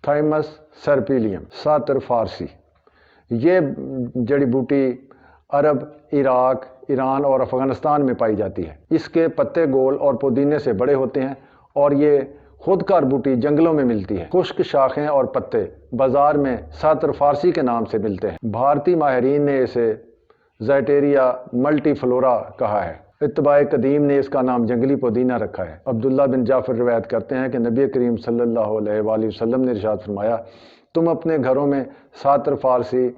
تھائمس سرپیلیم ساتر فارسی۔ یہ جڑی بوٹی عرب، عراق، ایران اور افغانستان میں پائی جاتی ہے۔ اس کے پتے گول اور پودینے سے بڑے ہوتے ہیں اور یہ خود کار بوٹی جنگلوں میں ملتی ہے۔ خشک شاخیں اور پتے بازار میں ساتر فارسی کے نام سے ملتے ہیں۔ بھارتی ماہرین نے اسے زائٹیریا ملٹی فلورا کہا ہے۔ اتباع قدیم نے اس کا نام جنگلی پودینہ رکھا ہے۔ عبداللہ بن جعفر روایت کرتے ہیں کہ نبی کریم صلی اللہ علیہ وآلہ وسلم نے ارشاد فرمایا، تم اپنے گھروں میں ساتر فارسی،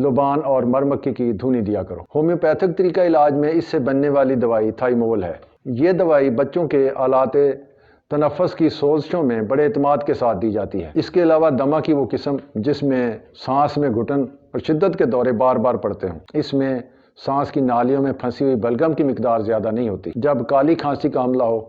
لبان اور مرمکی کی دھونی دیا کرو۔ ہومیوپیتھک طریقہ علاج میں اس سے بننے والی دوائی تھائیمول ہے۔ یہ دوائی بچوں کے آلات تنفس کی سوزشوں میں بڑے اعتماد کے ساتھ دی جاتی ہے۔ اس کے علاوہ دمہ کی وہ قسم جس میں سانس میں گھٹن اور شدت کے دورے بار بار پڑتے ہوں، اس میں سانس کی نالیوں میں پھنسی ہوئی بلغم کی مقدار زیادہ نہیں ہوتی۔ جب کالی کھانسی کا حملہ ہو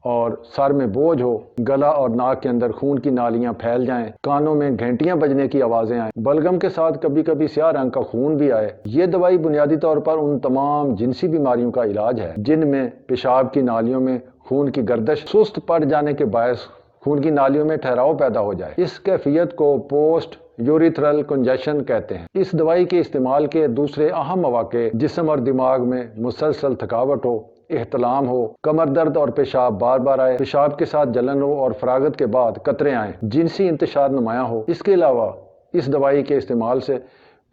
اور سر میں بوجھ ہو، گلا اور ناک کے اندر خون کی نالیاں پھیل جائیں، کانوں میں گھنٹیاں بجنے کی آوازیں آئیں، بلغم کے ساتھ کبھی کبھی سیاہ رنگ کا خون بھی آئے، یہ دوائی بنیادی طور پر ان تمام جنسی بیماریوں کا علاج ہے جن میں پیشاب کی نالیوں میں خون کی گردش سست پڑ جانے کے باعث خون کی نالیوں میں ٹھہراؤ پیدا ہو جائے۔ اس کیفیت کو پوسٹ یوریتھرل کنجیشن کہتے ہیں۔ اس دوائی کے استعمال کے دوسرے اہم مواقع جسم اور دماغ میں مسلسل تھکاوٹ ہو، احتلام ہو، کمر درد اور پیشاب بار بار آئے، پیشاب کے ساتھ جلن ہو اور فراغت کے بعد قطرے آئیں، جنسی انتشار نمایاں ہو۔ اس کے علاوہ اس دوائی کے استعمال سے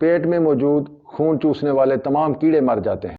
پیٹ میں موجود خون چوسنے والے تمام کیڑے مر جاتے ہیں۔